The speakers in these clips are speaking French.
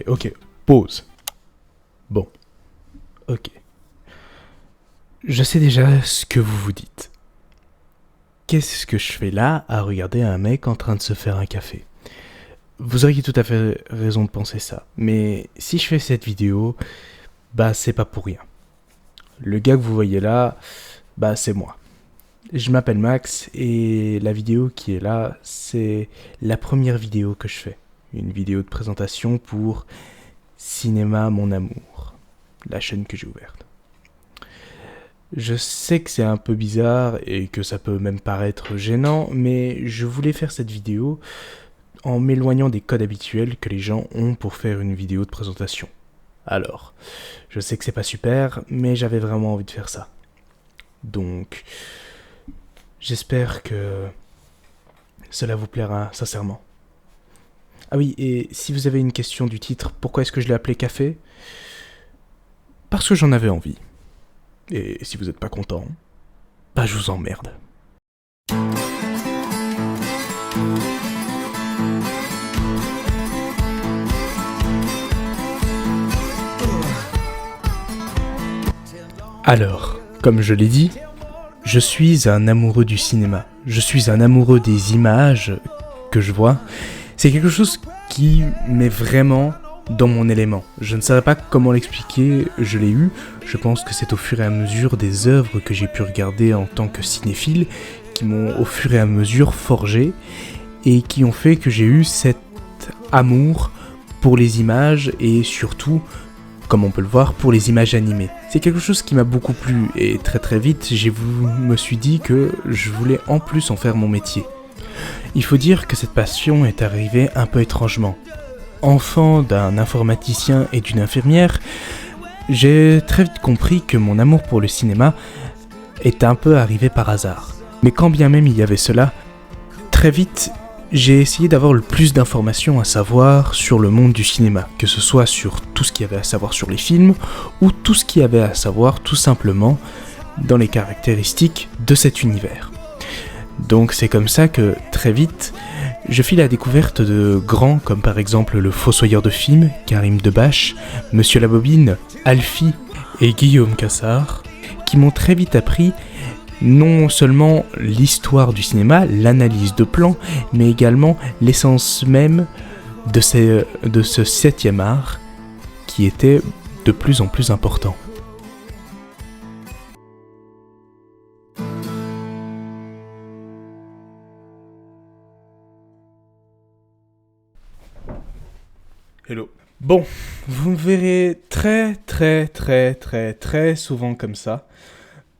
Ok. Pause. Bon. Ok. Je sais déjà ce que vous vous dites. Qu'est-ce que je fais là à regarder un mec en train de se faire un café ? Vous auriez tout à fait raison de penser ça. Mais si je fais cette vidéo, c'est pas pour rien. Le gars que vous voyez là, c'est moi. Je m'appelle Max et la vidéo qui est là, c'est la première vidéo que je fais. Une vidéo de présentation pour Cinéma Mon Amour, la chaîne que j'ai ouverte. Je sais que c'est un peu bizarre et que ça peut même paraître gênant, mais je voulais faire cette vidéo en m'éloignant des codes habituels que les gens ont pour faire une vidéo de présentation. Alors, je sais que c'est pas super, mais j'avais vraiment envie de faire ça. Donc, j'espère que cela vous plaira sincèrement. Ah oui, et si vous avez une question du titre, pourquoi est-ce que je l'ai appelé Café ? Parce que j'en avais envie. Et si vous n'êtes pas content, je vous emmerde. Alors, comme je l'ai dit, je suis un amoureux du cinéma. Je suis un amoureux des images que je vois. C'est quelque chose qui m'est vraiment dans mon élément. Je ne saurais pas comment l'expliquer, je l'ai eu. Je pense que c'est au fur et à mesure des œuvres que j'ai pu regarder en tant que cinéphile, qui m'ont au fur et à mesure forgé, et qui ont fait que j'ai eu cet amour pour les images, et surtout, comme on peut le voir, pour les images animées. C'est quelque chose qui m'a beaucoup plu, et très très vite, me suis dit que je voulais en plus en faire mon métier. Il faut dire que cette passion est arrivée un peu étrangement. Enfant d'un informaticien et d'une infirmière, j'ai très vite compris que mon amour pour le cinéma est un peu arrivé par hasard. Mais quand bien même il y avait cela, très vite, j'ai essayé d'avoir le plus d'informations à savoir sur le monde du cinéma, que ce soit sur tout ce qu'il y avait à savoir sur les films, ou tout ce qu'il y avait à savoir tout simplement dans les caractéristiques de cet univers. Donc c'est comme ça que, très vite, je fis la découverte de grands comme par exemple le Fossoyeur de films, Karim Debache, Monsieur Labobine, Alfie et Guillaume Cassard, qui m'ont très vite appris non seulement l'histoire du cinéma, l'analyse de plans, mais également l'essence même de ce 7e art qui était de plus en plus important. Hello. Bon, vous me verrez très souvent comme ça,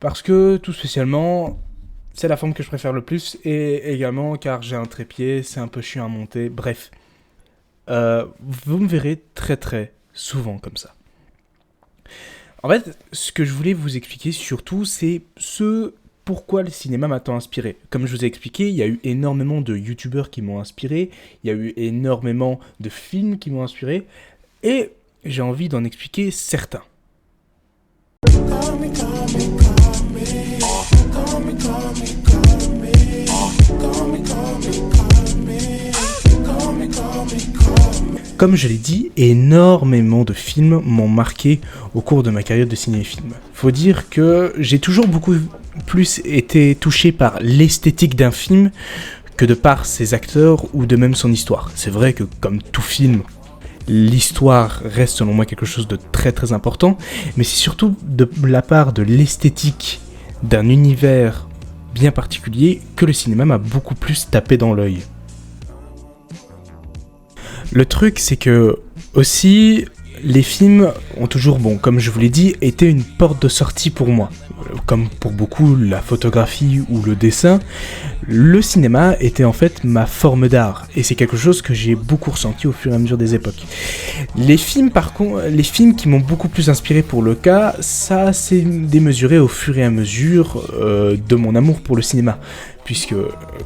parce que tout spécialement, c'est la forme que je préfère le plus, et également car j'ai un trépied, c'est un peu chiant à monter, bref. Vous me verrez très souvent comme ça. En fait, ce que je voulais vous expliquer surtout, c'est pourquoi le cinéma m'a tant inspiré. Comme je vous ai expliqué, il y a eu énormément de youtubeurs qui m'ont inspiré, il y a eu énormément de films qui m'ont inspiré, et j'ai envie d'en expliquer certains. Comme je l'ai dit, énormément de films m'ont marqué au cours de ma carrière de cinéphile. Faut dire que j'ai toujours beaucoup plus été touché par l'esthétique d'un film que de par ses acteurs ou de même son histoire. C'est vrai que comme tout film, l'histoire reste selon moi quelque chose de très très important, mais c'est surtout de la part de l'esthétique d'un univers bien particulier que le cinéma m'a beaucoup plus tapé dans l'œil. Le truc, c'est que aussi, les films ont toujours, comme je vous l'ai dit, été une porte de sortie pour moi. Comme pour beaucoup, la photographie ou le dessin, le cinéma était en fait ma forme d'art. Et c'est quelque chose que j'ai beaucoup ressenti au fur et à mesure des époques. Les films, par contre, les films qui m'ont beaucoup plus inspiré pour le cas, ça s'est démesuré au fur et à mesure de mon amour pour le cinéma. Puisque,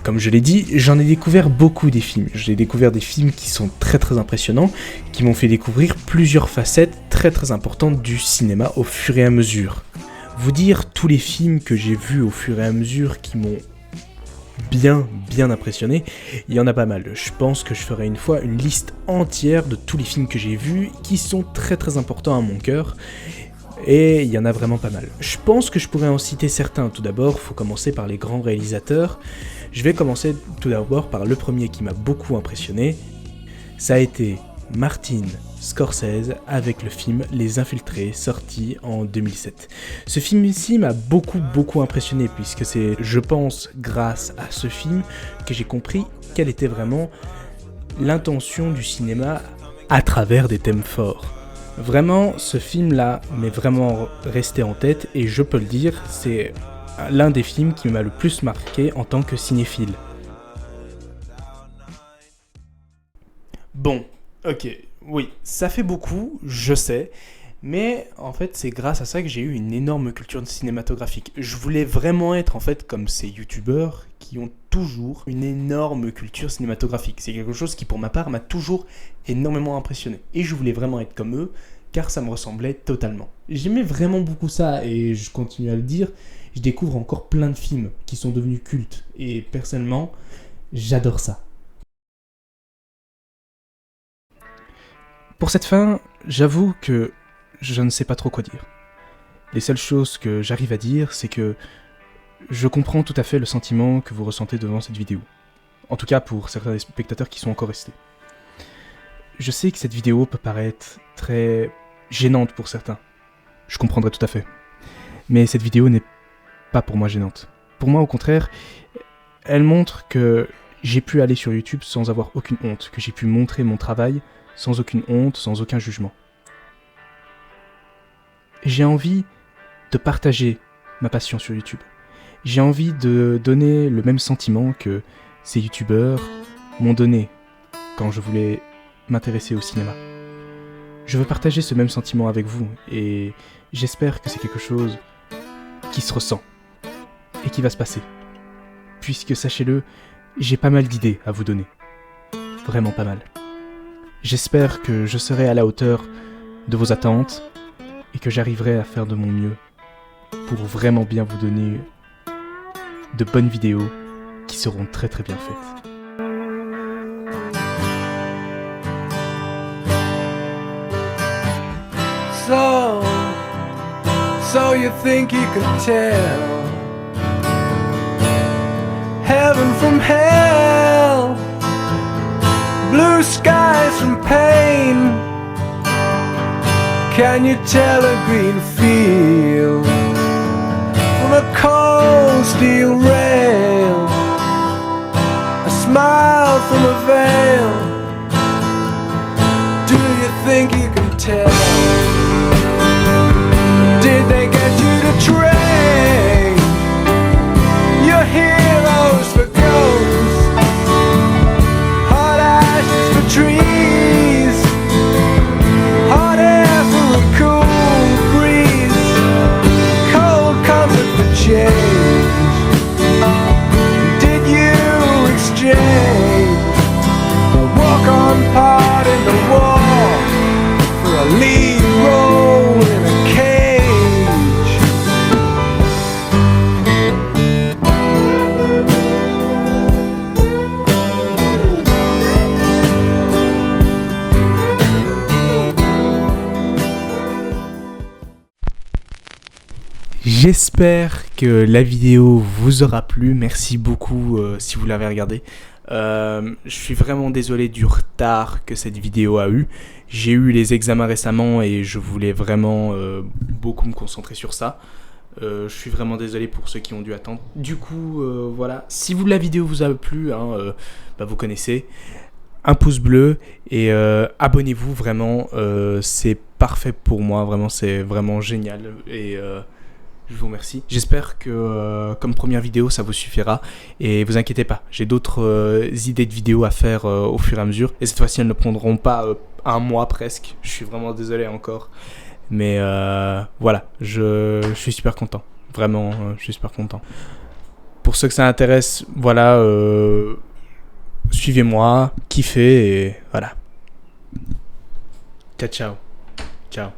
comme je l'ai dit, j'en ai découvert beaucoup des films. J'ai découvert des films qui sont très très impressionnants, qui m'ont fait découvrir plusieurs facettes très très importantes du cinéma au fur et à mesure. Vous dire tous les films que j'ai vus au fur et à mesure qui m'ont bien impressionné, il y en a pas mal. Je pense que je ferai une fois une liste entière de tous les films que j'ai vus qui sont très très importants à mon cœur. Et il y en a vraiment pas mal. Je pense que je pourrais en citer certains. Tout d'abord, il faut commencer par les grands réalisateurs. Je vais commencer tout d'abord par le premier qui m'a beaucoup impressionné. Ça a été Martin Scorsese avec le film Les Infiltrés, sorti en 2007. Ce film-ci m'a beaucoup impressionné, puisque c'est, je pense, grâce à ce film que j'ai compris quelle était vraiment l'intention du cinéma à travers des thèmes forts. Vraiment, ce film-là m'est vraiment resté en tête et je peux le dire, c'est l'un des films qui m'a le plus marqué en tant que cinéphile. Bon, ok, oui, ça fait beaucoup, je sais, mais en fait c'est grâce à ça que j'ai eu une énorme culture cinématographique. Je voulais vraiment être en fait comme ces youtubeurs qui ont toujours une énorme culture cinématographique. C'est quelque chose qui pour ma part m'a toujours énormément impressionné. Et je voulais vraiment être comme eux, car ça me ressemblait totalement. J'aimais vraiment beaucoup ça, et je continue à le dire, je découvre encore plein de films qui sont devenus cultes. Et personnellement, j'adore ça. Pour cette fin, j'avoue que je ne sais pas trop quoi dire. Les seules choses que j'arrive à dire, c'est que je comprends tout à fait le sentiment que vous ressentez devant cette vidéo. En tout cas pour certains des spectateurs qui sont encore restés. Je sais que cette vidéo peut paraître très gênante pour certains. Je comprendrai tout à fait. Mais cette vidéo n'est pas pour moi gênante. Pour moi, au contraire, elle montre que j'ai pu aller sur YouTube sans avoir aucune honte, que j'ai pu montrer mon travail sans aucune honte, sans aucun jugement. J'ai envie de partager ma passion sur YouTube. J'ai envie de donner le même sentiment que ces youtubeurs m'ont donné quand je voulais m'intéresser au cinéma. Je veux partager ce même sentiment avec vous et j'espère que c'est quelque chose qui se ressent et qui va se passer. Puisque, sachez-le, j'ai pas mal d'idées à vous donner. Vraiment pas mal. J'espère que je serai à la hauteur de vos attentes et que j'arriverai à faire de mon mieux pour vraiment bien vous donner de bonnes vidéos qui seront très très bien faites. So you think you can tell heaven from hell, blue skies from pain. Can you tell a green field from a cold steel rail, a smile from a veil? Do you think you can tell? Did they get you to trade your heroes for ghosts, hot ashes for trees, hot air for a cool breeze, cold comfort for change? J'espère que la vidéo vous aura plu. Merci beaucoup si vous l'avez regardée. Je suis vraiment désolé du retard que cette vidéo a eu. J'ai eu les examens récemment et je voulais vraiment beaucoup me concentrer sur ça. Je suis vraiment désolé pour ceux qui ont dû attendre. Du coup, voilà. Si la vidéo vous a plu, vous connaissez. Un pouce bleu et abonnez-vous vraiment. C'est parfait pour moi. Vraiment, c'est vraiment génial. Et je vous remercie. J'espère que comme première vidéo, ça vous suffira. Et vous inquiétez pas, j'ai d'autres idées de vidéos à faire au fur et à mesure. Et cette fois-ci, elles ne prendront pas un mois presque. Je suis vraiment désolé encore. Mais voilà, je suis super content. Vraiment, je suis super content. Pour ceux que ça intéresse, voilà, suivez-moi, kiffez et voilà. Ciao, ciao. Ciao.